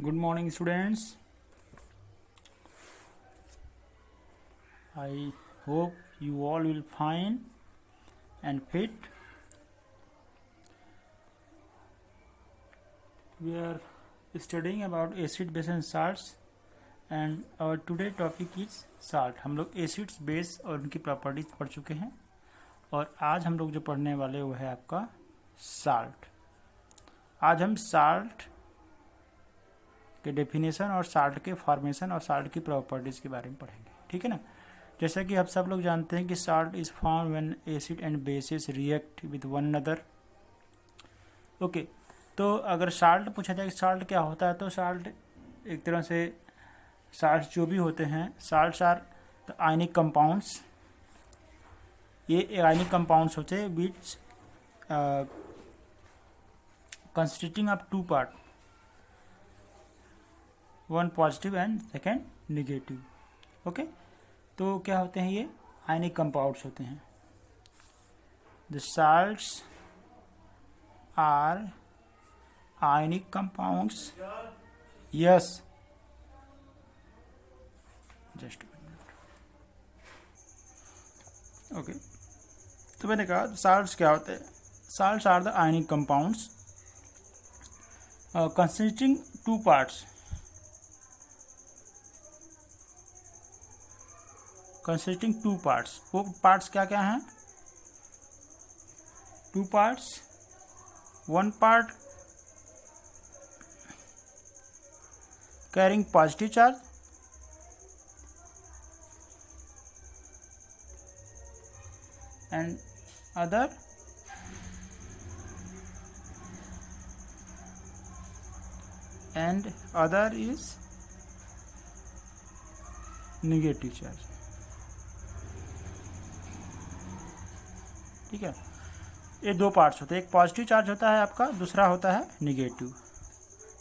Good morning, students. I hope you all will fine and fit. We are studying about acid, base and salts, and our today topic is salt. हम लोग acids, base और उनकी properties पढ़ चुके हैं और आज हम लोग जो पढ़ने वाले वो है आपका साल्ट। आज हम साल्ट के डेफिनेशन और साल्ट के फॉर्मेशन और साल्ट की प्रॉपर्टीज के बारे में पढ़ेंगे, ठीक है ना। जैसा कि आप सब लोग जानते हैं कि salt is form when acid and bases react with one another. Okay, तो अगर साल्ट पूछा जाए कि साल्ट क्या होता है, तो साल्ट एक तरह से साल्ट जो भी होते हैं, salts are the ionic compounds. ये आयनिक कंपाउंड्स होते हैं which consisting of two part, one positive and second negative. Okay, तो क्या होते हैं ये आयनिक कंपाउंड्स होते हैं। The salts are ionic compounds. Yes, just okay, तो मैंने कहा साल्ट्स क्या होते हैं। Salts are the ionic compounds consisting two parts, consisting two parts. वो पार्ट्स क्या क्या हैं? Two parts, one part carrying positive charge and other is negative charge। ठीक है, ये दो पार्ट्स होते हैं, एक पॉजिटिव चार्ज होता है आपका, दूसरा होता है निगेटिव।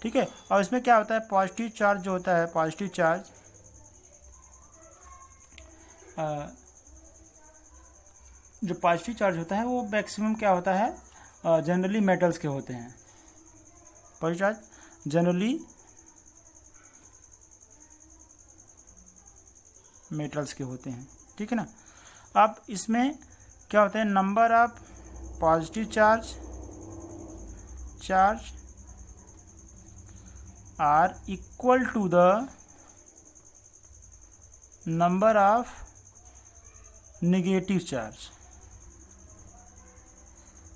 ठीक है, और इसमें क्या होता है, पॉजिटिव चार्ज जो होता है, पॉजिटिव चार्ज जो पॉजिटिव चार्ज होता है वो मैक्सिमम क्या होता है, जनरली मेटल्स के होते हैं। पॉजिटिव चार्ज जनरली मेटल्स के होते हैं, ठीक है ना। अब इसमें क्या होता है, number of positive charge are equal to the number of negative charge.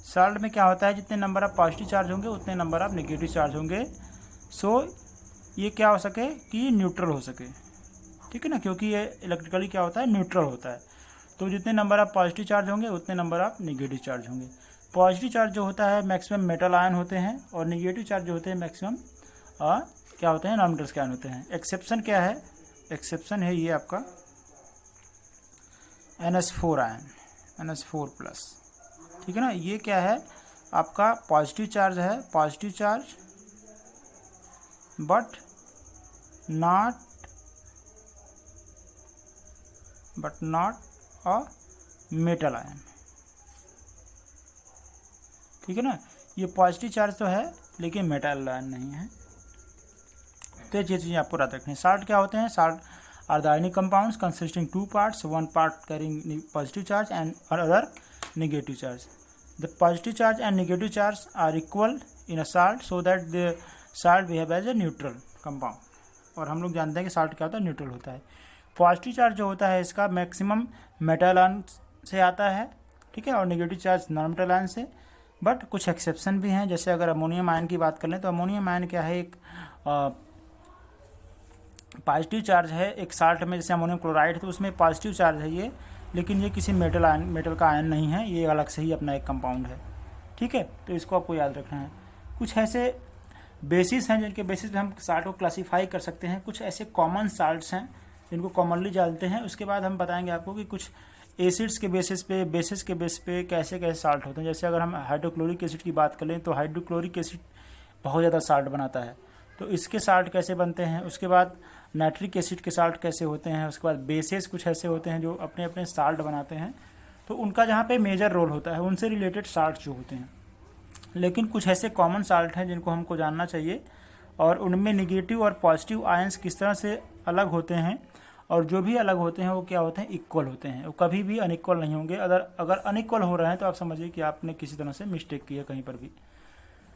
Salt में क्या होता है, जितने नंबर ऑफ पॉजिटिव चार्ज होंगे उतने नंबर ऑफ नेगेटिव चार्ज होंगे। सो ये क्या हो सके कि न्यूट्रल हो सके, ठीक है ना, क्योंकि ये इलेक्ट्रिकली क्या होता है, न्यूट्रल होता है। तो जितने नंबर ऑफ पॉजिटिव चार्ज होंगे उतने नंबर ऑफ नेगेटिव चार्ज होंगे। पॉजिटिव चार्ज जो होता है मैक्सिमम मेटल आयन होते हैं और नेगेटिव चार्ज जो होते हैं मैक्सिमम क्या होते हैं, नॉन मेटल्स के आयन होते हैं। एक्सेप्शन क्या है, एक्सेप्शन है ये आपका NH4 आयन, NH4+, ठीक है ना। ये क्या है आपका पॉजिटिव चार्ज है, positive charge but not a metal ion, ठीक है ना। ये पॉजिटिव चार्ज तो है लेकिन मेटल आयन नहीं है। तो ये चीज़ें आपको याद रखनी है। साल्ट क्या होते हैं, salt are the ionic compounds consisting two parts, one part carrying positive charge and other negative charge. The positive charge and negative charge are equal in a salt, so that the salt behave as a neutral compound. और हम लोग जानते हैं कि salt क्या होता है, neutral होता है। पॉजिटिव चार्ज जो होता है इसका मैक्सिमम मेटल आयन से आता है, ठीक है, और negative charge non metal ion से। बट कुछ एक्सेप्शन भी हैं, जैसे अगर अमोनियम आयन की बात कर लें तो अमोनियम आयन क्या है, एक पॉजिटिव चार्ज है एक साल्ट में, जैसे अमोनियम क्लोराइड है तो उसमें पॉजिटिव चार्ज है ये, लेकिन ये किसी मेटल का आयन नहीं है, ये अलग से ही अपना एक कंपाउंड है, ठीक है। तो इसको आपको याद रखना है। कुछ ऐसे बेसिस हैं जिनके बेसिस पे हम साल्ट को क्लासीफाई कर सकते हैं। कुछ ऐसे कॉमन साल्ट्स हैं जिनको कॉमनली जानते हैं। उसके बाद हम बताएंगे आपको कि कुछ एसिड्स के बेसिस पे, बेसिस के बेस पे कैसे कैसे साल्ट होते हैं। जैसे अगर हम हाइड्रोक्लोरिक एसिड की बात करें तो हाइड्रोक्लोरिक एसिड बहुत ज़्यादा साल्ट बनाता है, तो इसके साल्ट कैसे बनते हैं। उसके बाद नाइट्रिक एसिड के साल्ट कैसे होते हैं। उसके बाद बेसेस कुछ ऐसे होते हैं जो अपने अपने साल्ट बनाते हैं, तो उनका जहाँ पे मेजर रोल होता है उनसे रिलेटेड साल्ट जो होते हैं। लेकिन कुछ ऐसे कॉमन साल्ट हैं जिनको हमको जानना चाहिए और उनमें निगेटिव और पॉजिटिव आयंस किस तरह से अलग होते हैं, और जो भी अलग होते हैं वो क्या होते हैं, इक्वल होते हैं। वो कभी भी अनइक्वल नहीं होंगे। अगर अनइक्वल हो रहे हैं तो आप समझिए कि आपने किसी तरह से मिस्टेक की है कहीं पर भी।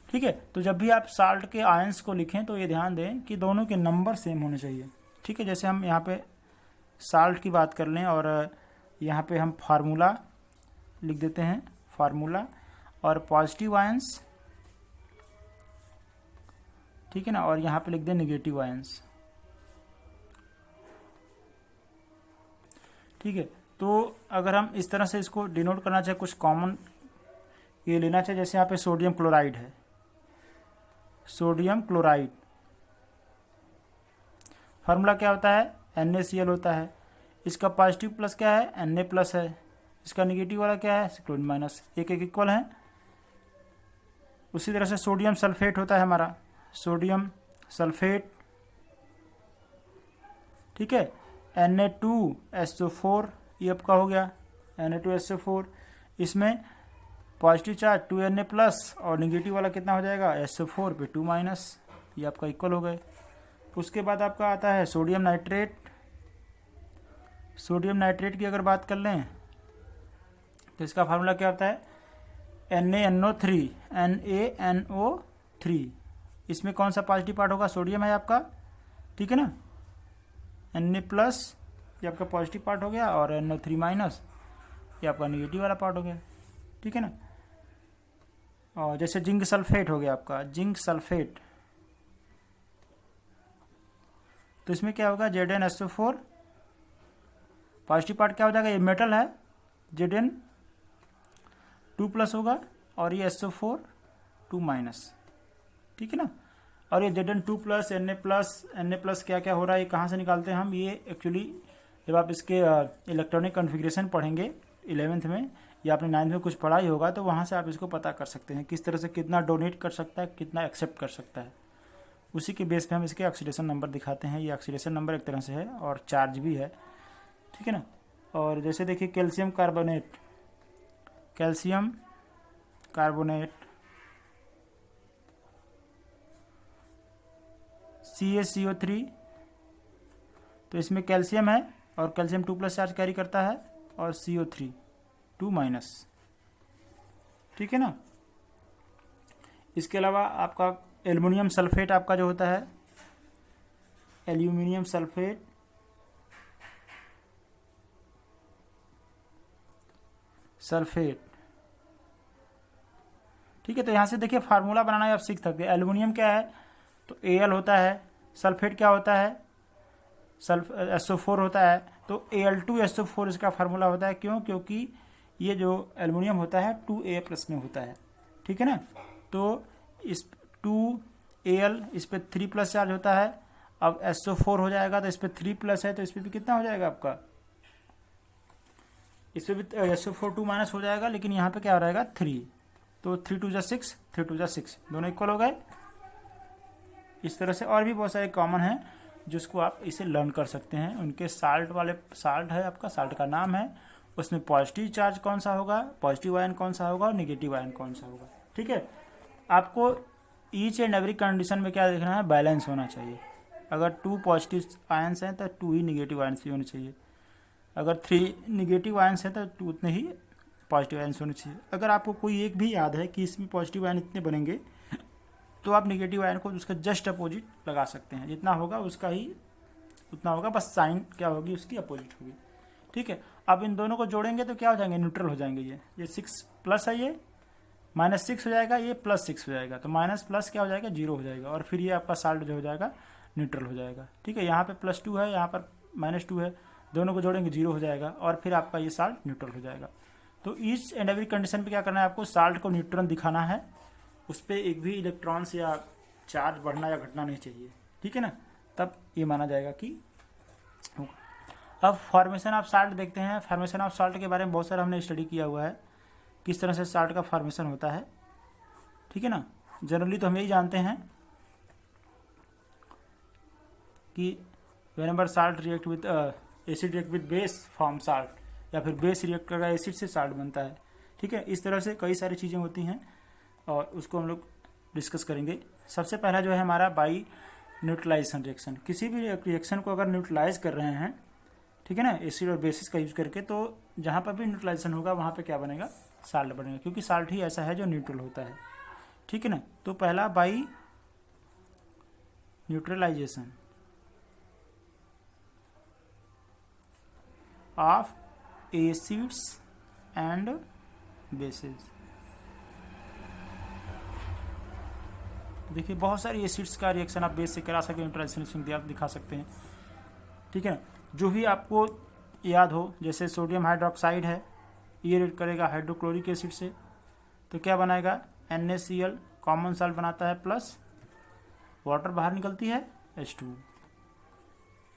ठीक है, तो जब भी आप साल्ट के आयंस को लिखें तो ये ध्यान दें कि दोनों के नंबर सेम होने चाहिए। ठीक है, जैसे हम यहाँ पे साल्ट की बात कर लें और यहाँ पे हम फार्मूला लिख देते हैं, फार्मूला और पॉजिटिव आयंस, ठीक है ना, और यहाँ पे लिख दें निगेटिव आयंस। ठीक है, तो अगर हम इस तरह से इसको डिनोट करना चाहे, कुछ कॉमन ये लेना चाहिए, जैसे यहाँ पे सोडियम क्लोराइड है, सोडियम क्लोराइड, फार्मूला क्या होता है, NaCl होता है। इसका पॉजिटिव प्लस क्या है, Na प्लस है। इसका निगेटिव वाला क्या है, क्लोरीन माइनस। एक एक इक्वल है। उसी तरह से सोडियम सल्फेट होता है हमारा, सोडियम सल्फेट, ठीक है, Na2SO4 ये आपका हो गया, Na2SO4। इसमें पॉजिटिव चार्ज 2Na प्लस और निगेटिव वाला कितना हो जाएगा, SO4 पे 2 माइनस, ये आपका इक्वल हो गए। उसके बाद आपका आता है सोडियम नाइट्रेट। सोडियम नाइट्रेट की अगर बात कर लें तो इसका फार्मूला क्या होता है, NaNO3, NaNO3। इसमें कौन सा पॉजिटिव पार्ट होगा, सोडियम है आपका, ठीक है ना, Na प्लस ये आपका पॉजिटिव पार्ट हो गया और NO3 माइनस ये आपका निगेटिव वाला पार्ट हो गया। ठीक है ना, और जैसे जिंक सल्फेट हो गया आपका, जिंक सल्फेट, तो इसमें क्या होगा, ZnSO4, पॉजिटिव पार्ट क्या हो जाएगा, ये मेटल है, Zn2 प्लस होगा और ये SO4 2 माइनस। ठीक है ना, और ये Zn2 प्लस Na प्लस क्या क्या हो रहा है, ये कहाँ से निकालते हैं हम, ये एक्चुअली जब आप इसके इलेक्ट्रॉनिक कॉन्फ़िगरेशन पढ़ेंगे 11th में या आपने 9th में कुछ पढ़ा ही होगा, तो वहाँ से आप इसको पता कर सकते हैं किस तरह से कितना डोनेट कर सकता है, कितना एक्सेप्ट कर सकता है। उसी के बेस पे हम इसके ऑक्सीडेशन नंबर दिखाते हैं। ये ऑक्सीडेशन नंबर एक तरह से है और चार्ज भी है। ठीक है ना, और जैसे देखिए calcium carbonate, calcium carbonate CaCO3, तो इसमें कैल्शियम है और कैल्शियम 2 प्लस चार्ज कैरी करता है और CO3 2 माइनस। ठीक है ना, इसके अलावा आपका एल्युमिनियम सल्फेट आपका जो होता है, एल्यूमिनियम सल्फेट, ठीक है, तो यहाँ से देखिए फार्मूला बनाना आप सीख सकते हैं। एल्युमिनियम क्या है, तो Al होता है, सल्फेट क्या होता है, SO4 होता है, तो Al2SO4 इसका फार्मूला होता है। क्यों, क्योंकि ये जो एल्युमिनियम होता है 2A प्लस में होता है। ठीक है ना, तो इस 2Al इस पर 3 प्लस चार्ज होता है। अब SO4 हो जाएगा तो इस पर 3 प्लस है, तो इस पर भी कितना हो जाएगा आपका, इस पर भी SO4 2 माइनस हो जाएगा, लेकिन यहाँ पे क्या हो जाएगा 3, तो 3 2 जा 6, 3 2 जा 6, दोनों इक्वल हो गए। इस तरह से और भी बहुत सारे कॉमन हैं जिसको आप इसे लर्न कर सकते हैं। उनके साल्ट वाले, साल्ट है आपका, साल्ट का नाम है, उसमें पॉजिटिव चार्ज कौन सा होगा, पॉजिटिव आयन कौन सा होगा और निगेटिव आयन कौन सा होगा। ठीक है, आपको ईच एंड एवरी कंडीशन में क्या देखना है, बैलेंस होना चाहिए। अगर 2 पॉजिटिव आयन्स हैं तो 2 ही निगेटिव आयन्स भी होने चाहिए। अगर 3 निगेटिव आयन्स हैं तो 2 उतने ही पॉजिटिव आयन्स होने चाहिए। अगर आपको कोई एक भी याद है कि इसमें पॉजिटिव आयन इतने बनेंगे, तो आप निगेटिव आयन को उसका जस्ट अपोजिट लगा सकते हैं। जितना होगा उसका ही उतना होगा, बस साइन क्या होगी उसकी अपोजिट होगी। ठीक है, अब इन दोनों को जोड़ेंगे तो क्या हो जाएंगे, न्यूट्रल हो जाएंगे। ये 6 प्लस है, ये -6 हो जाएगा, ये +6 हो जाएगा, तो माइनस प्लस क्या हो जाएगा, 0 हो जाएगा, और फिर ये आपका साल्ट जो हो जाएगा न्यूट्रल हो जाएगा। ठीक है, यहाँ पे +2 है, यहाँ पर -2 है, दोनों को जोड़ेंगे 0 हो जाएगा, और फिर आपका ये साल्ट न्यूट्रल हो जाएगा। तो ईच एंड एवरी कंडीशन पे क्या करना है, आपको साल्ट को न्यूट्रल दिखाना है, उस पर एक भी इलेक्ट्रॉन्स या चार्ज बढ़ना या घटना नहीं चाहिए। ठीक है ना, तब ये माना जाएगा कि होगा। अब फॉर्मेशन ऑफ साल्ट देखते हैं। फॉर्मेशन ऑफ साल्ट के बारे में बहुत सारा हमने स्टडी किया हुआ है, किस तरह से साल्ट का फॉर्मेशन होता है। ठीक है ना, जनरली तो हम यही जानते हैं कि whenever salt react with acid react with base form salt, या फिर बेस रिएक्ट कर रहा है एसिड से साल्ट बनता है। ठीक है, इस तरह से कई सारी चीज़ें होती हैं और उसको हम लोग डिस्कस करेंगे। सबसे पहला जो है हमारा बाई न्यूट्रलाइजेशन रिएक्शन। किसी भी रिएक्शन को अगर न्यूट्रलाइज कर रहे हैं, ठीक है ना, एसिड और बेसिस का यूज करके, तो जहाँ पर भी न्यूट्रलाइजेशन होगा वहाँ पे क्या बनेगा, साल्ट बनेगा, क्योंकि साल्ट ही ऐसा है जो न्यूट्रल होता है, ठीक है ना। तो पहला by neutralization of acids and bases. देखिए बहुत सारी एसिड्स का रिएक्शन आप बेस से करा सकते हैं, न्यूट्रलाइजेशन आप दिखा सकते हैं, ठीक है ना। जो भी आपको याद हो, जैसे सोडियम हाइड्रोक्साइड है, ये रिएक्ट करेगा हाइड्रोक्लोरिक एसिड से, तो क्या बनाएगा, NaCl कॉमन साल्ट बनाता है प्लस वाटर बाहर निकलती है H2,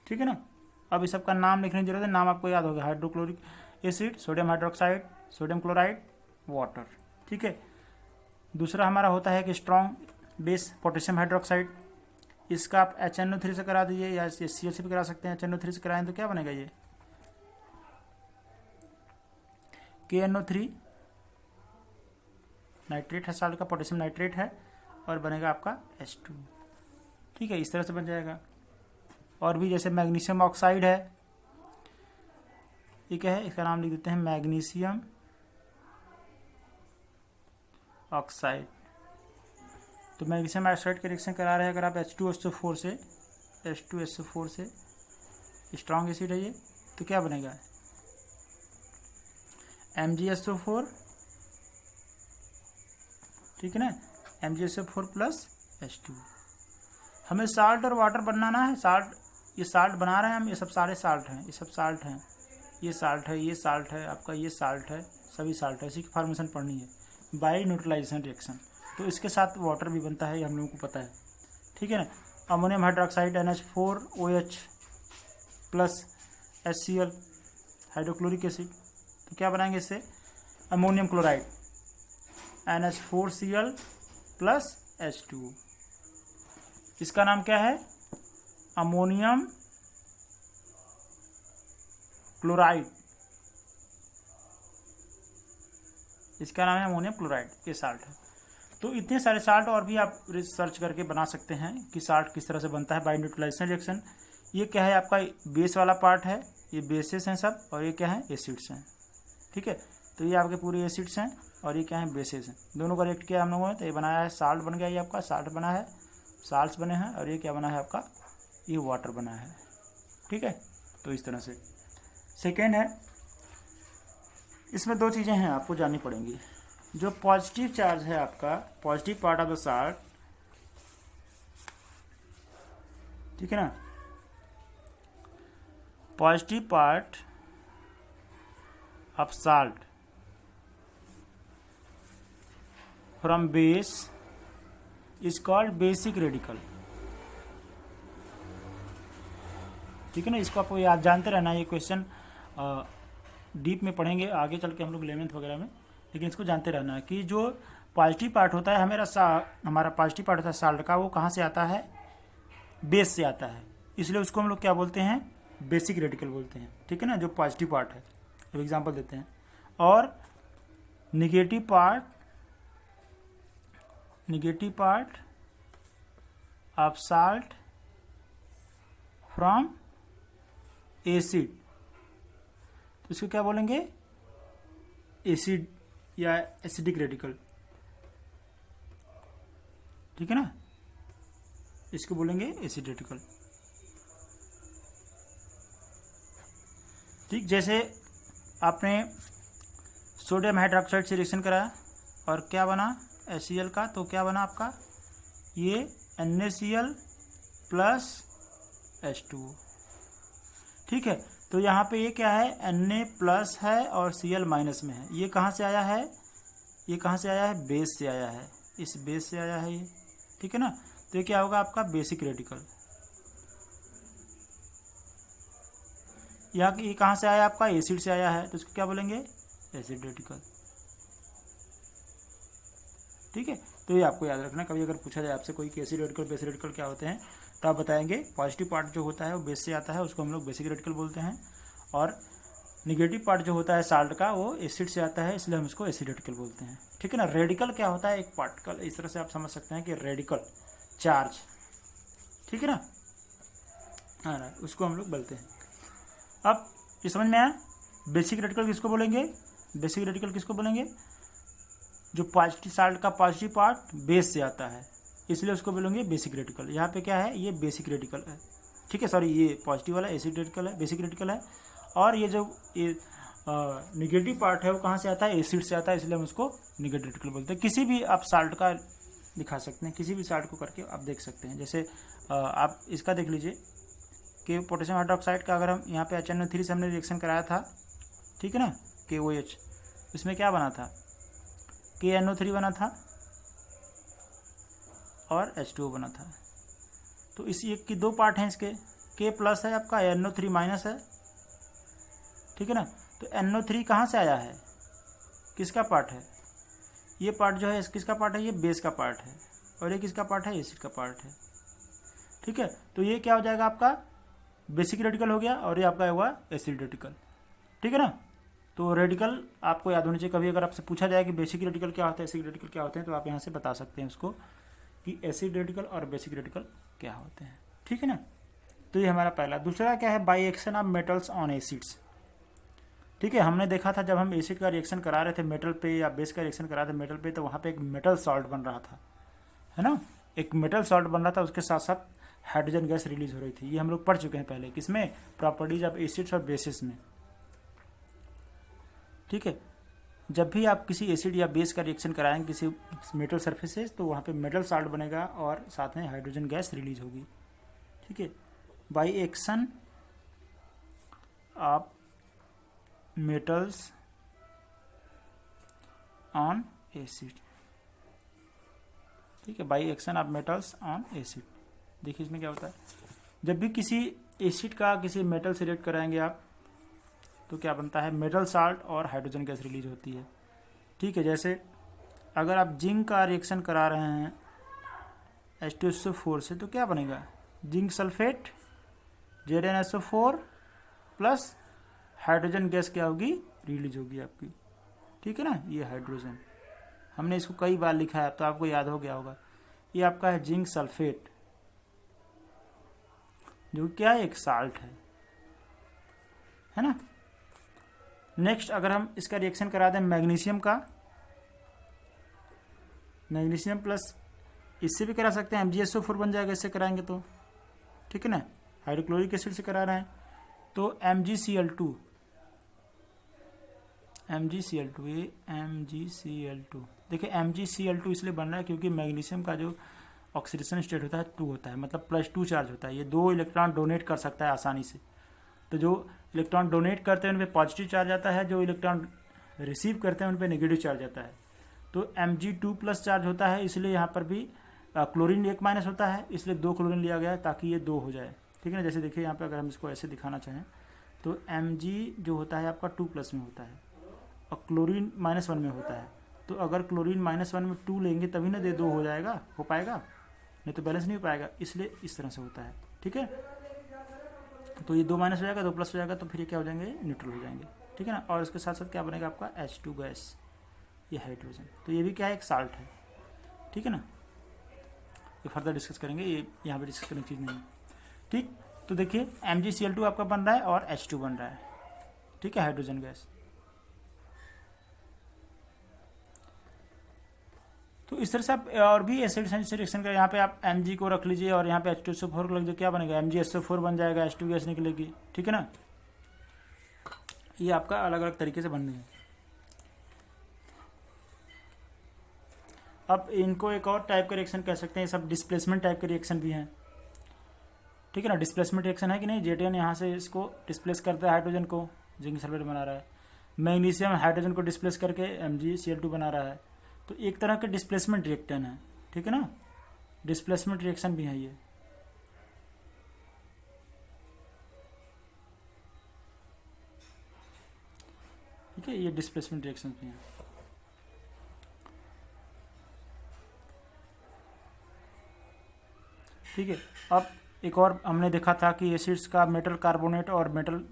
ठीक है ना। अब इस सब का नाम लिखने की जरूरत है, नाम आपको याद होगा, hydrochloric acid, sodium hydroxide, sodium chloride, water, ठीक है। दूसरा हमारा होता है कि स्ट्रॉन्ग बेस पोटेशियम हाइड्रोक्साइड, इसका आप HNO3 से करा दीजिए या HCl से भी करा सकते हैं। HNO3 से कराएं तो क्या बनेगा, ये KNO3 नाइट्रेट है, साल्ट का पोटेशियम नाइट्रेट है, और बनेगा आपका H2, ठीक है, इस तरह से बन जाएगा। और भी जैसे मैग्नीशियम ऑक्साइड है, ये क्या है, इसका नाम लिख देते हैं मैग्नीशियम ऑक्साइड। तो मैग्नीशियम ऑक्साइड का रिएक्शन करा रहे हैं अगर आप H2SO4 से स्ट्रॉन्ग एसिड है ये, तो क्या बनेगा, MgSO4, ठीक है ना, MgSO4 प्लस H2। हमें साल्ट और वाटर बनाना है। साल्ट, ये साल्ट बना रहे हैं हम, ये सब सारे साल्ट हैं, ये सब साल्ट हैं, ये साल्ट है, ये साल्ट है आपका, ये साल्ट है, सभी साल्ट है, इसी की फॉर्मेशन पढ़नी है, बाई न्यूट्रलाइजेशन रिएक्शन। तो इसके साथ वाटर भी बनता है, ये हम लोगों को पता है, ठीक है ना। Ammonium hydroxide NH4OH plus HCl hydrochloric acid, तो क्या बनाएंगे इससे, ammonium chloride NH4Cl plus H2, इसका नाम क्या है, अमोनियम क्लोराइड, इसका नाम है अमोनियम क्लोराइड, ये साल्ट है। तो इतने सारे साल्ट और भी आप रिसर्च करके बना सकते हैं कि साल्ट किस तरह से बनता है बाई न्यूट्रलाइजेशन रिएक्शन। ये क्या है आपका बेस वाला पार्ट है, ये बेसेस हैं सब, और ये क्या है, एसिड्स हैं, ठीक है। तो ये आपके पूरे एसिड्स हैं और ये क्या है, बेसेस हैं, दोनों का रिएक्ट किया हम लोगों ने, तो ये बनाया है, साल्ट बन गया, ये आपका साल्ट बना है, साल्ट्स बने हैं, और ये क्या बना है आपका, ये वाटर बना है, ठीक है। तो इस तरह से सेकेंड है, इसमें दो चीज़ें हैं आपको जाननी पड़ेंगी। जो पॉजिटिव चार्ज है आपका, positive part of the salt, ठीक है ना, positive part of salt from base is called basic radical, ठीक है ना। इसको आपको याद जानते रहना, ये क्वेश्चन डीप में पढ़ेंगे आगे चल के हम लोग 11th वगैरह में, लेकिन इसको जानते रहना है कि जो पॉजिटिव पार्ट होता है हमारा पॉजिटिव पार्ट होता है साल्ट का, वो कहाँ से आता है, बेस से आता है, इसलिए उसको हम लोग क्या बोलते हैं, बेसिक रेडिकल बोलते हैं, ठीक है ना, जो पॉजिटिव पार्ट है। अब एग्जांपल देते हैं। और negative part of salt from acid, तो इसको क्या बोलेंगे, एसिड या एसिडिक रेडिकल, ठीक है ना, इसको बोलेंगे एसिड रेडिकल, ठीक। जैसे आपने सोडियम हाइड्रोक्साइड से रिएक्शन कराया और क्या बना, HCl का, तो क्या बना आपका, ये NaCl प्लस H2, ठीक है। तो यहाँ पे ये क्या है, Na प्लस है और Cl माइनस में है, ये कहाँ से आया है, ये कहाँ से आया है, बेस से आया है, इस बेस से आया है ये, ठीक है ना। तो ये क्या होगा आपका बेसिक रेडिकल। यहाँ ये कहाँ से आया आपका, एसिड से आया है, तो इसको क्या बोलेंगे, एसिड रेडिकल, ठीक है। तो ये आपको याद रखना, कभी अगर पूछा जाए आपसे कोई कि एसिड रेडिकल बेसिक रेडिकल क्या होते हैं, तो आप बताएंगे पॉजिटिव पार्ट जो होता है वो बेस से आता है, उसको हम लोग बेसिक रेडिकल बोलते हैं, और निगेटिव पार्ट जो होता है साल्ट का वो एसिड से आता है, इसलिए हम इसको एसिड रेडिकल बोलते हैं। ठीक है ना। रेडिकल क्या होता है? एक पार्टिकल। इस तरह से आप समझ सकते हैं कि रेडिकल चार्ज, ठीक है ना, हाँ, उसको हम लोग बोलते हैं। अब ये समझ में आया? बेसिक रेडिकल किसको बोलेंगे? बेसिक रेडिकल किसको बोलेंगे? जो पॉजिटिव साल्ट का पॉजिटिव पार्ट बेस से आता है, इसलिए उसको बोलेंगे बेसिक रेडिकल। यहाँ पे क्या है? ये बेसिक रेडिकल है, ठीक है, सॉरी, ये पॉजिटिव वाला एसिड रेडिकल है, बेसिक रेडिकल है। और ये जो ये निगेटिव पार्ट है वो कहाँ से आता है? एसिड से आता है, इसलिए हम उसको निगेटिव रेडिकल बोलते हैं। किसी भी आप साल्ट का दिखा सकते हैं, किसी भी साल्ट को करके आप देख सकते हैं। जैसे आप इसका देख लीजिए कि पोटेशियम हाइड्रोक्साइड का अगर हम यहाँ पे HNO3 से हमने रिएक्शन कराया था, ठीक है ना, KOH, इसमें क्या बना था? KNO3 बना था और H2O बना था। तो इस एक की दो पार्ट हैं इसके, K प्लस है आपका, NO3 माइनस है, ठीक है ना। तो NO3 कहाँ से आया है? किसका पार्ट है? ये पार्ट जो है किसका पार्ट है? ये बेस का पार्ट है, और ये किसका पार्ट है? एसिड का पार्ट है, ठीक है। तो ये क्या हो जाएगा? आपका बेसिक रेडिकल हो गया, और ये आपका होगा एसिड रेडिकल, ठीक है ना। तो रेडिकल आपको याद होनी चाहिए। कभी अगर आपसे पूछा जाए कि बेसिक रेडिकल क्या होता है, एसिड रेडिकल क्या होते हैं, तो आप यहाँ से बता सकते हैं उसको कि एसिड रेडिकल और बेसिक रेडिकल क्या होते हैं, ठीक है ना। तो ये हमारा पहला। दूसरा क्या है? By action of metals on acids, ठीक है। हमने देखा था जब हम एसिड का रिएक्शन करा रहे थे मेटल पे, या बेस का रिएक्शन करा रहे थे मेटल पे, तो वहाँ पे एक मेटल सॉल्ट बन रहा था, है ना, एक मेटल सॉल्ट बन रहा था, उसके साथ साथ हाइड्रोजन गैस रिलीज हो रही थी। ये हम लोग पढ़ चुके हैं पहले, किसमें? प्रॉपर्टीज ऑफ एसिड्स और बेसिस में, ठीक है। जब भी आप किसी एसिड या बेस का रिएक्शन कराएंगे किसी मेटल सरफेसेस, तो वहाँ पे मेटल सॉल्ट बनेगा और साथ में हाइड्रोजन गैस रिलीज होगी, ठीक है। By action of metals on acid, ठीक है, by action of metals on acid. देखिए इसमें क्या होता है, जब भी किसी एसिड का किसी मेटल से रिएक्ट कराएंगे आप, तो क्या बनता है? मेटल साल्ट और हाइड्रोजन गैस रिलीज होती है, ठीक है। जैसे अगर आप जिंक का रिएक्शन करा रहे हैं H2SO4 से, तो क्या बनेगा? Zinc sulphate ZnSO4 plus hydrogen gas क्या होगी? रिलीज होगी आपकी, ठीक है ना। ये हाइड्रोजन, हमने इसको कई बार लिखा है, तो आपको याद हो गया होगा। ये आपका है जिंक सल्फेट, जो क्या है? एक साल्ट है ना। नेक्स्ट अगर हम इसका रिएक्शन करा दें मैग्नीशियम का, मैग्नीशियम प्लस इससे भी करा सकते हैं, MgSO4 बन जाएगा इससे कराएंगे तो, ठीक है ना। हाइड्रोक्लोरिक एसिड से करा रहे हैं तो MgCl2, ये MgCl2, देखिए MgCl2 इसलिए बन रहा है क्योंकि मैग्नीशियम का जो ऑक्सीडेशन स्टेट होता है 2 होता है, मतलब +2 चार्ज होता है। ये 2 इलेक्ट्रॉन डोनेट कर सकता है आसानी से, तो जो इलेक्ट्रॉन डोनेट करते हैं उन पे पॉजिटिव चार्ज आता है, जो इलेक्ट्रॉन रिसीव करते हैं उन पे नेगेटिव चार्ज आता है। तो Mg2+ चार्ज होता है, इसलिए यहाँ पर भी क्लोरीन 1- होता है, इसलिए 2 क्लोरीन लिया गया है ताकि ये 2 हो जाए, ठीक है ना। जैसे देखिए यहाँ पे अगर हम इसको ऐसे दिखाना चाहें तो Mg जो होता है आपका 2+ में होता है और क्लोरीन -1 में होता है। तो अगर क्लोरीन -1 में 2 लेंगे तभी ना 2 हो जाएगा, हो पाएगा, नहीं तो बैलेंस नहीं हो पाएगा, इसलिए इस तरह से होता है, ठीक है। तो ये 2- हो जाएगा, 2+ हो जाएगा, तो फिर ये क्या हो जाएंगे? न्यूट्रल हो जाएंगे, ठीक है ना। और इसके साथ साथ क्या बनेगा आपका? H2 गैस, ये हाइड्रोजन। तो ये भी क्या है? एक साल्ट है, ठीक है ना। ये फर्दर डिस्कस करेंगे, ये यहाँ पे डिस्कस करने की चीज़ नहीं है, ठीक। तो देखिए MgCl2 आपका बन रहा है और H2 बन रहा है, ठीक है, हाइड्रोजन गैस। तो इस तरह से आप और भी एसिड से रिएक्शन करें। यहाँ पे आप Mg को रख लीजिए और यहाँ पे H2SO4 को रख दीजिए, क्या बनेगा? MgSO4 बन जाएगा, H2 गैस निकलेगी, ठीक है ना। ये आपका अलग अलग तरीके से बनने हैं। अब इनको एक और टाइप का रिएक्शन कह सकते हैं, सब डिस्प्लेसमेंट टाइप के रिएक्शन भी हैं, ठीक है ना। डिस्प्लेसमेंट रिएक्शन है कि नहीं, Zn यहाँ से इसको डिस्प्लेस करता है हाइड्रोजन को, जिंक सल्फेट बना रहा है। मैग्नीशियम हाइड्रोजन को डिस्प्लेस करके MgCl2 बना रहा है। तो एक तरह के डिस्प्लेसमेंट रिएक्शन है, ठीक है ना, डिस्प्लेसमेंट रिएक्शन भी है ये, ठीक है। ये डिस्प्लेसमेंट रिएक्शन भी हैं। ठीक है। अब एक और हमने देखा था कि एसिड्स का मेटल कार्बोनेट और मेटल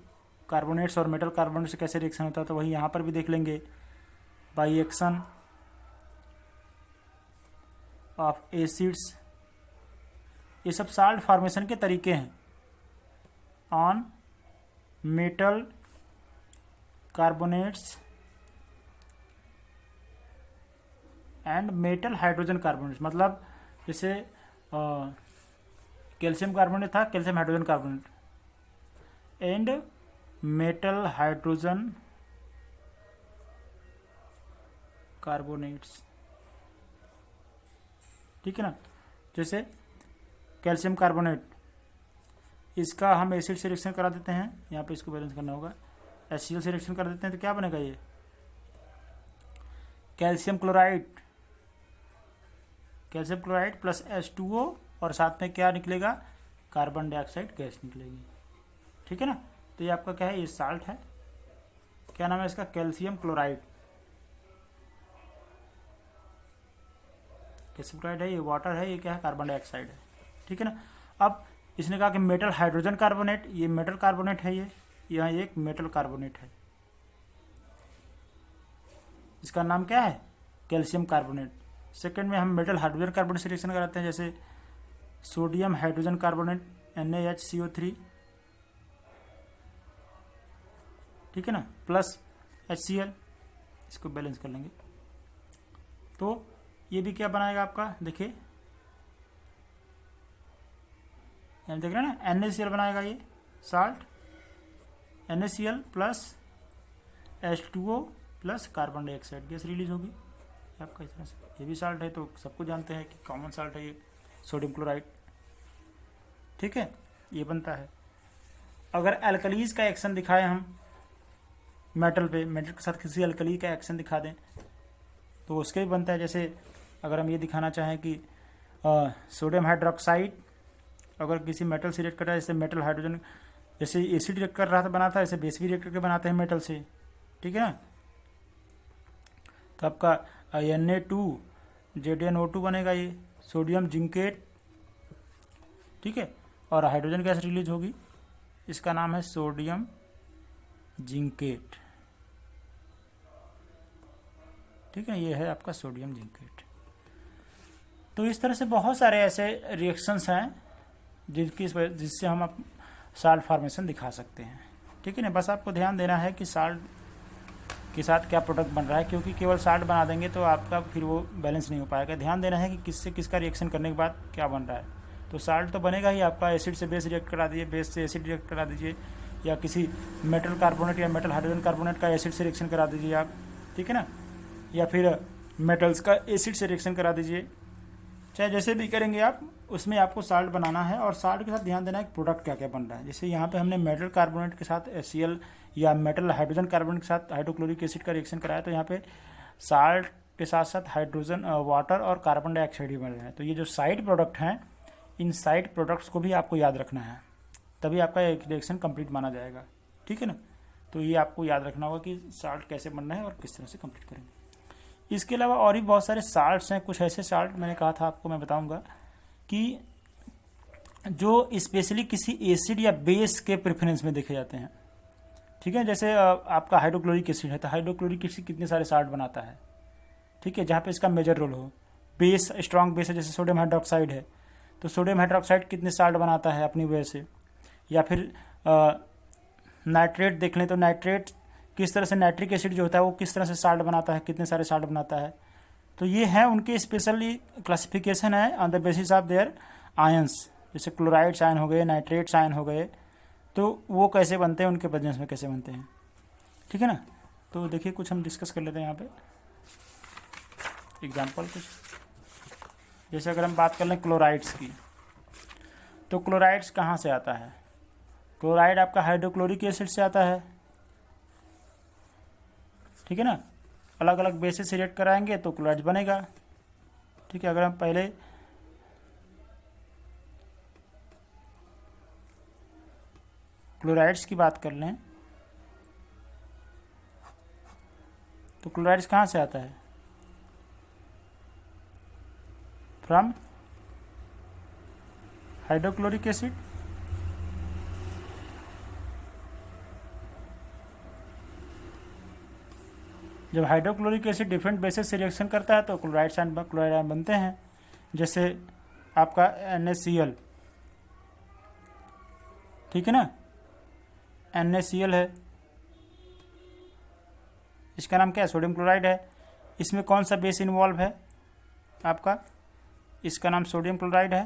कार्बोनेट्स और मेटल कार्बोनेट से कैसे रिएक्शन होता है, तो वही यहाँ पर भी देख लेंगे। बाई एक्शन ऑफ एसिड्स, ये सब साल्ट फॉर्मेशन के तरीके हैं। On metal carbonates and metal hydrogen carbonates, मतलब जैसे कैल्शियम कार्बोनेट था, calcium hydrogen carbonate, and metal hydrogen carbonates, ठीक है ना। जैसे कैल्शियम कार्बोनेट, इसका हम एसिड से रिएक्शन करा देते हैं, यहाँ पे इसको बैलेंस करना होगा, HCl से रिएक्शन कर देते हैं तो क्या बनेगा, ये calcium chloride, calcium chloride plus H2O, और साथ में क्या निकलेगा, कार्बन डाइऑक्साइड गैस निकलेगी, ठीक है ना। तो ये आपका क्या है, ये साल्ट है, क्या नाम है इसका, कैल्शियम क्लोराइड। कैल्शियम क्लोराइड है, ये वाटर है, ये क्या है, कार्बन डाइऑक्साइड है, ठीक है ना। अब इसने कहा कि मेटल हाइड्रोजन कार्बोनेट, ये मेटल कार्बोनेट है, ये यहाँ एक मेटल कार्बोनेट है, इसका नाम क्या है, कैल्शियम कार्बोनेट। सेकंड में हम मेटल हाइड्रोजन कार्बोनेट से रिएक्शन कराते हैं, जैसे सोडियम हाइड्रोजन कार्बोनेट NaHCO3, ठीक है ना, प्लस HCl, इसको बैलेंस कर लेंगे तो ये भी क्या बनाएगा आपका, देखिए यहाँ देख रहे हैं ना, NaCl बनाएगा, ये salt NaCl plus H2O plus carbon dioxide gas release होगी आपका, इस तरह से। ये भी साल्ट है, तो सबको जानते हैं कि कॉमन साल्ट है ये, सोडियम क्लोराइड, ठीक है, ये बनता है। अगर एल्कलीज का एक्शन दिखाएं हम मेटल पे, मेटल के साथ किसी एल्कली का एक्शन दिखा दें तो उसके भी बनता है। जैसे अगर हम ये दिखाना चाहें कि सोडियम हाइड्रोक्साइड अगर किसी मेटल से रिएक्ट कर रहा है, जैसे मेटल हाइड्रोजन, जैसे एसिड रिएक्ट कर रहा था बना था, ऐसे बेस भी रिएक्ट करके बनाते हैं मेटल से, ठीक है ना। तो आपका Na2ZnO2 बनेगा, ये सोडियम जिंकेट, ठीक है, और हाइड्रोजन गैस रिलीज होगी, इसका नाम है सोडियम जिंकेट, ठीक है, ये है आपका सोडियम जिंकेट। तो इस तरह से बहुत सारे ऐसे रिएक्शंस हैं जिससे हम साल्ट फॉर्मेशन दिखा सकते हैं, ठीक है ना। बस आपको ध्यान देना है कि साल्ट के साथ क्या प्रोडक्ट बन रहा है, क्योंकि केवल साल्ट बना देंगे तो आपका फिर वो बैलेंस नहीं हो पाएगा। ध्यान देना है कि किससे किसका रिएक्शन करने के बाद क्या बन रहा है। तो साल्ट तो बनेगा ही आपका, एसिड से बेस रिएक्ट करा दीजिए, बेस से एसिड रिएक्ट करा दीजिए, या किसी मेटल कार्बोनेट या मेटल हाइड्रोजन कार्बोनेट का एसिड से रिएक्शन करा दीजिए आप, ठीक है ना, या फिर मेटल्स का एसिड से रिएक्शन करा दीजिए, चाहे जैसे भी करेंगे आप, उसमें आपको साल्ट बनाना है। और साल्ट के साथ ध्यान देना है कि प्रोडक्ट क्या क्या बन रहा है। जैसे यहाँ पे हमने मेटल कार्बोनेट के साथ HCl या मेटल हाइड्रोजन कार्बोनेट के साथ हाइड्रोक्लोरिक एसिड का रिएक्शन कराया, तो यहाँ पे साल्ट के साथ साथ हाइड्रोजन वाटर और कार्बन डाइऑक्साइड भी बन रहे हैं। तो ये जो साइड प्रोडक्ट हैं, इन साइड प्रोडक्ट्स को भी आपको याद रखना है, तभी आपका एक रिएक्शन कंप्लीट माना जाएगा, ठीक है ना। तो ये आपको याद रखना होगा कि साल्ट कैसे बनना है और किस तरह से कंप्लीट करेंगे। इसके अलावा और भी बहुत सारे साल्ट्स हैं। कुछ ऐसे साल्ट मैंने कहा था आपको, मैं बताऊंगा कि जो स्पेशली किसी एसिड या बेस के प्रेफरेंस में देखे जाते हैं, ठीक है। जैसे आपका हाइड्रोक्लोरिक एसिड है, तो हाइड्रोक्लोरिक एसिड कितने सारे साल्ट बनाता है, ठीक है, जहाँ पे इसका मेजर रोल हो। बेस, स्ट्रॉन्ग बेस है, जैसे सोडियम हाइड्रोक्साइड है, तो सोडियम हाइड्रोक्साइड कितने साल्ट बनाता है अपनी वजह से। या फिर नाइट्रेट देख लें, तो नाइट्रेट किस तरह से, नाइट्रिक एसिड जो होता है वो किस तरह से साल्ट बनाता है, कितने सारे साल्ट बनाता है। तो ये है उनके स्पेशली क्लासिफिकेशन है on the basis of their ions. जैसे क्लोराइड्स आयन हो गए, नाइट्रेट्स आयन हो गए, तो वो कैसे बनते हैं, उनके प्रेजेंस में कैसे बनते हैं, ठीक है ना। तो देखिए कुछ हम डिस्कस कर लेते हैं यहाँ पे एग्जाम्पल कुछ। जैसे अगर हम बात कर लें क्लोराइड्स की, तो क्लोराइड्स कहाँ से आता है। क्लोराइड आपका हाइड्रोक्लोरिक एसिड से आता है, ठीक है ना। अलग अलग बेसिस से रिएक्ट कराएंगे तो क्लोराइड बनेगा, ठीक है। अगर हम पहले क्लोराइड्स की बात कर लें, तो क्लोराइड्स कहाँ से आता है, फ्रॉम हाइड्रोक्लोरिक एसिड, जब हाइड्रोक्लोरिक एसिड डिफरेंट बेसिस से रिएक्शन करता है तो क्लोराइड आयन बनते हैं। जैसे आपका NaCl, ठीक है ना, NaCl है, इसका नाम क्या है, सोडियम क्लोराइड है। इसमें कौन सा बेस इन्वॉल्व है आपका, इसका नाम सोडियम क्लोराइड है,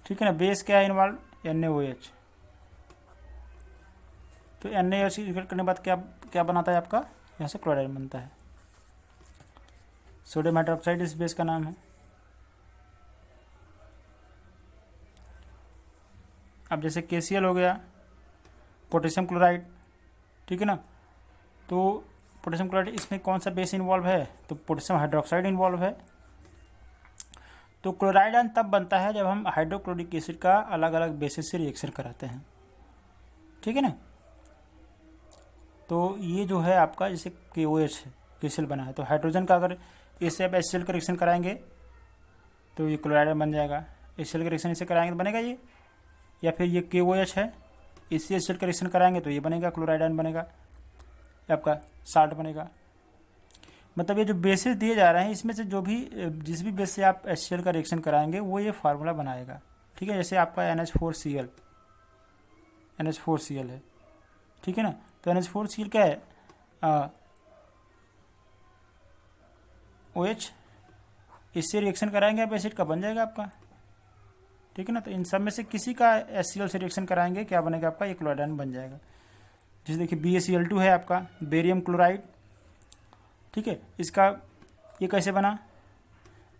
ठीक है ना। बेस क्या है इन्वॉल्व, NaOH। तो NaOH करने के बाद क्या क्या बनाता है आपका, यहाँ से क्लोराइड बनता है। सोडियम हाइड्रोक्साइड इस बेस का नाम है। अब जैसे KCl हो गया, पोटेशियम क्लोराइड, ठीक है ना। तो पोटेशियम क्लोराइड, इसमें कौन सा बेस इन्वॉल्व है, तो पोटेशियम हाइड्रोक्साइड इन्वॉल्व है। तो क्लोराइड आयन तब बनता है जब हम हाइड्रोक्लोरिक एसिड का अलग अलग बेसिस से रिएक्शन कराते हैं, ठीक है ना। तो ये जो है आपका जैसे KOH है, KCl बना है, तो हाइड्रोजन का अगर इससे आप HCl का रिएक्शन कराएंगे तो ये क्लोराइड बन जाएगा। HCl का रिएक्शन इससे कराएंगे तो बनेगा ये, या फिर ये KOH है, इससे HCl का रिएक्शन कराएंगे तो ये बनेगा, क्लोराइड आयन बनेगा, ये आपका साल्ट बनेगा। मतलब ये जो बेसिस दिए जा रहे हैं इसमें से जो भी जिस भी बेस से आप HCl का रिएक्शन कराएंगे वो ये फार्मूला बनाएगा, ठीक है। जैसे आपका NH4Cl है, ठीक है ना। तो NH4Cl क्या है, OH, इससे रिएक्शन कराएंगे आप एसिड का बन जाएगा आपका, ठीक है ना। तो इन सब में से किसी का HCl से रिएक्शन कराएंगे क्या बनेगा आपका, ये क्लोराइड आयन बन जाएगा। जैसे देखिए BaCl2 है आपका, बेरियम क्लोराइड, ठीक है। इसका ये कैसे बना,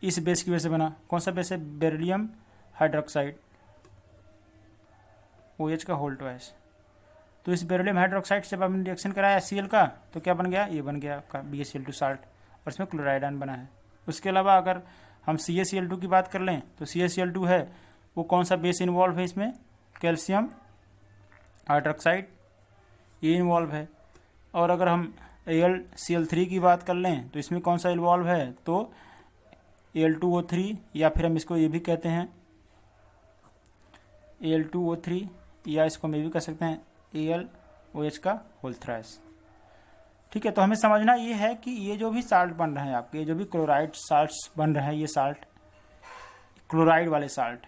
इस बेस की वजह से बना। कौन सा बेस है, बेरिलियम हाइड्रोक्साइड, OH का होल ट्वाइस। तो इस बेरिलियम हाइड्रोक्साइड से जब हमने रिएक्शन कराया HCl का तो क्या बन गया, ये बन गया आपका BaCl2 साल्ट, और इसमें क्लोराइड आयन बना है। उसके अलावा अगर हम CaCl2 की बात कर लें तो CaCl2 है, वो कौन सा बेस इन्वॉल्व है इसमें, कैल्शियम हाइड्रोक्साइड, ये इन्वॉल्व है। और अगर हम AlCl3 की बात कर लें तो इसमें कौन सा इन्वॉल्व है, तो Al2O3, या फिर हम इसको ये भी कहते हैं Al2O3, या इसको हम ये भी कह सकते हैं AlOH का होल थ्राइस, ठीक है। तो हमें समझना ये है कि ये जो भी साल्ट बन रहे हैं आपके, जो भी क्लोराइड साल्ट्स बन रहे हैं, ये साल्ट क्लोराइड वाले साल्ट,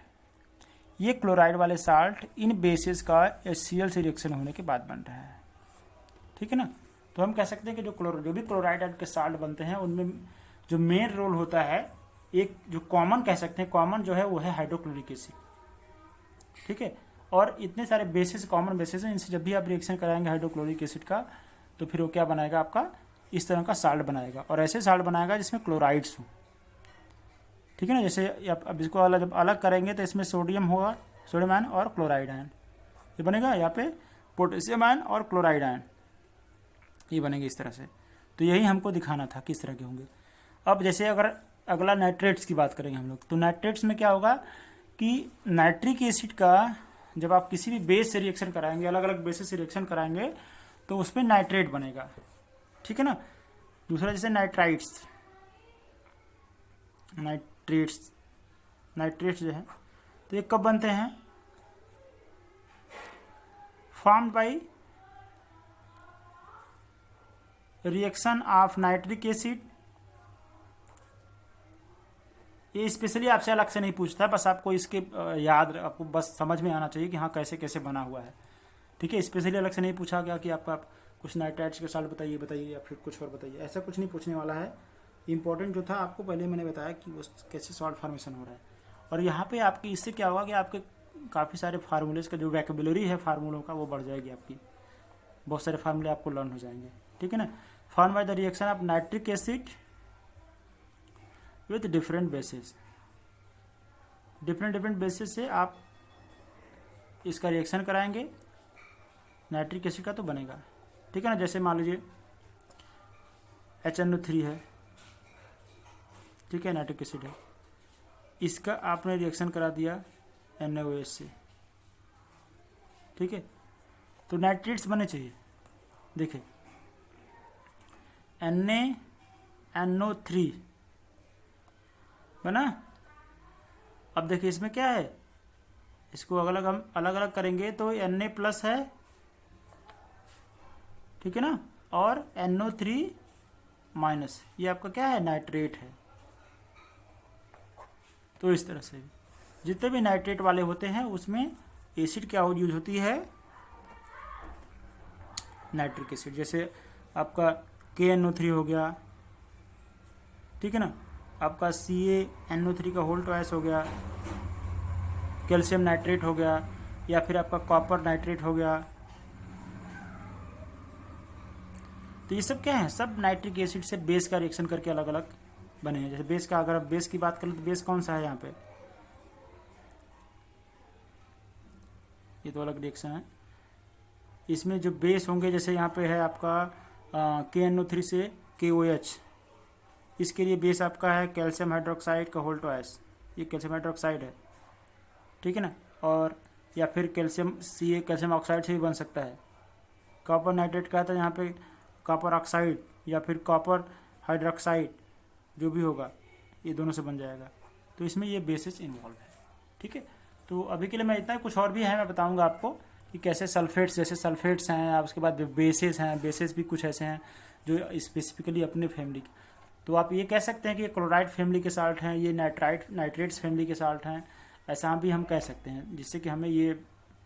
ये क्लोराइड वाले साल्ट इन बेसिस का HCl से रिएक्शन होने के बाद बन रहा है, ठीक है ना। तो हम कह सकते हैं कि जो भी क्लोराइड के साल्ट बनते हैं उनमें जो मेन रोल होता है, एक जो कॉमन कह सकते हैं, कॉमन जो है वो है हाइड्रोक्लोरिक एसिड, ठीक है। और इतने सारे बेसिस, कॉमन बेसिस हैं, इनसे जब भी आप रिएक्शन कराएंगे हाइड्रोक्लोरिक एसिड का तो फिर वो क्या बनाएगा आपका, इस तरह का साल्ट बनाएगा, और ऐसे साल्ट बनाएगा जिसमें क्लोराइड्स हो, ठीक है ना। जैसे अब इसको अलग जब अलग करेंगे तो इसमें सोडियम होगा, सोडियम आयन और क्लोराइड आयन, ये बनेगा। यहाँ पे पोटेशियम आयन और क्लोराइड आयन, ये बनेंगे इस तरह से। तो यही हमको दिखाना था किस तरह के होंगे। अब जैसे अगर अगला नाइट्रेट्स की बात करेंगे हम लोग, तो नाइट्रेट्स में क्या होगा कि नाइट्रिक एसिड का जब आप किसी भी बेस से रिएक्शन कराएंगे, अलग अलग बेसिस से रिएक्शन कराएंगे तो उसमें नाइट्रेट बनेगा, ठीक है ना। दूसरा जैसे नाइट्राइट्स, नाइट्रेट्स जो है तो ये कब बनते हैं, formed by reaction of nitric acid. ये स्पेशली आपसे अलग से नहीं पूछता, बस आपको इसके आपको बस समझ में आना चाहिए कि हाँ कैसे कैसे बना हुआ है, ठीक है। स्पेशली अलग से नहीं पूछा गया कि आपका कुछ नाइट्राइट्स के साल्ट बताइए या फिर कुछ और बताइए, ऐसा कुछ नहीं पूछने वाला है। इंपॉर्टेंट जो था आपको पहले मैंने बताया कि वो कैसे सॉल्ट फॉर्मेशन हो रहा है। और यहाँ पे आपकी इससे क्या होगा कि आपके काफ़ी सारे फार्मूलेज का जो वैकेबुलरी है फार्मूलों का वो बढ़ जाएगी, आपकी बहुत सारे फार्मूले आपको लर्न हो जाएंगे, ठीक है ना। Form by the reaction of nitric acid with different basis, different basis से आप इसका रिएक्शन कराएंगे नाइट्रिक एसिड का तो बनेगा, ठीक है ना। जैसे मान लीजिए HNO3 है, ठीक है, नाइट्रिक एसिड है, इसका आपने रिएक्शन करा दिया NaOH से, ठीक है। तो नाइट्रेट्स बने चाहिए, देखिए NaNO3 बना। अब देखिए इसमें क्या है, इसको हम अलग अलग करेंगे तो Na प्लस है ठीक है ना, और NO3 माइनस, ये आपका क्या है, नाइट्रेट है। तो इस तरह से जितने भी नाइट्रेट वाले होते हैं उसमें एसिड क्या यूज होती है, नाइट्रिक एसिड। जैसे आपका KNO3 हो गया, ठीक है ना, आपका CaNO3 का होल ट्वाइस हो गया, कैल्शियम नाइट्रेट हो गया, या फिर आपका कॉपर नाइट्रेट हो गया। तो ये सब क्या है, सब नाइट्रिक एसिड से बेस का रिएक्शन करके अलग अलग बने हैं। जैसे बेस का, अगर आप बेस की बात करें तो बेस कौन सा है यहाँ पे, ये तो अलग रिएक्शन है। इसमें जो बेस होंगे, जैसे यहाँ पे है आपका KNO3 से KOH, इसके लिए बेस आपका है कैल्शियम हाइड्रोक्साइड का होल ट्वाइस, ये कैल्शियम हाइड्रोक्साइड है, ठीक है ना। और या फिर कैल्शियम कैल्शियम ऑक्साइड से भी बन सकता है। कॉपर नाइट्रेट का था यहाँ पे कॉपर ऑक्साइड या फिर कॉपर हाइड्रोक्साइड, जो भी होगा ये दोनों से बन जाएगा। तो इसमें ये बेसिस इन्वॉल्व है, ठीक है। तो अभी के लिए मैं इतना, कुछ और भी है मैं बताऊंगा आपको कि कैसे सल्फेट्स, जैसे सल्फेट्स हैं, और उसके बाद बेसिस हैं, बेसिस भी कुछ ऐसे हैं जो स्पेसिफिकली अपने फैमिली के। तो आप ये कह सकते हैं कि ये क्लोराइड फैमिली के साल्ट हैं, ये नाइट्रेट्स फैमिली के साल्ट हैं, ऐसा भी हम कह सकते हैं, जिससे कि हमें ये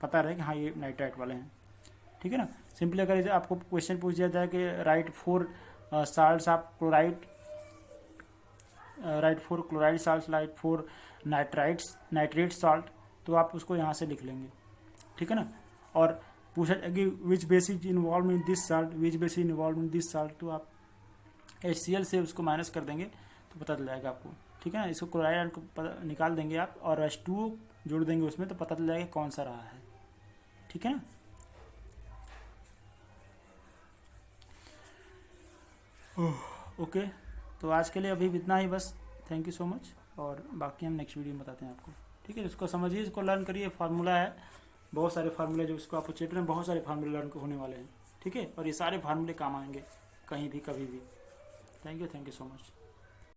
पता रहे कि हाँ ये नाइट्राइट वाले हैं, ठीक है ना। सिंपली अगर आपको क्वेश्चन पूछ दिया जाए कि right 4 salts of chloride, right 4 chloride salt, right 4 nitrate salt, तो आप उसको यहाँ से लिख लेंगे, ठीक है ना। और पूछा कि विच basis involve in this salt, which basis involve in this salt, तो आप HCl से उसको माइनस कर देंगे तो पता चल जाएगा आपको, ठीक है ना। इसको क्लोराइड को निकाल देंगे आप और H2O जोड़ देंगे उसमें, तो पता चल जाएगा कौन सा रहा है, ठीक है ना। ओके, तो आज के लिए अभी इतना ही बस। थैंक यू सो मच, और बाकी हम नेक्स्ट वीडियो में बताते हैं आपको, ठीक है। इसको समझिए, इसको लर्न करिए। फार्मूला है, बहुत सारे फार्मूले जो इसको आपको चैप्टर में बहुत सारे फार्मूले लर्न होने वाले हैं, ठीक है। और ये सारे फार्मूले काम आएंगे कहीं भी कभी भी। Thank you so much.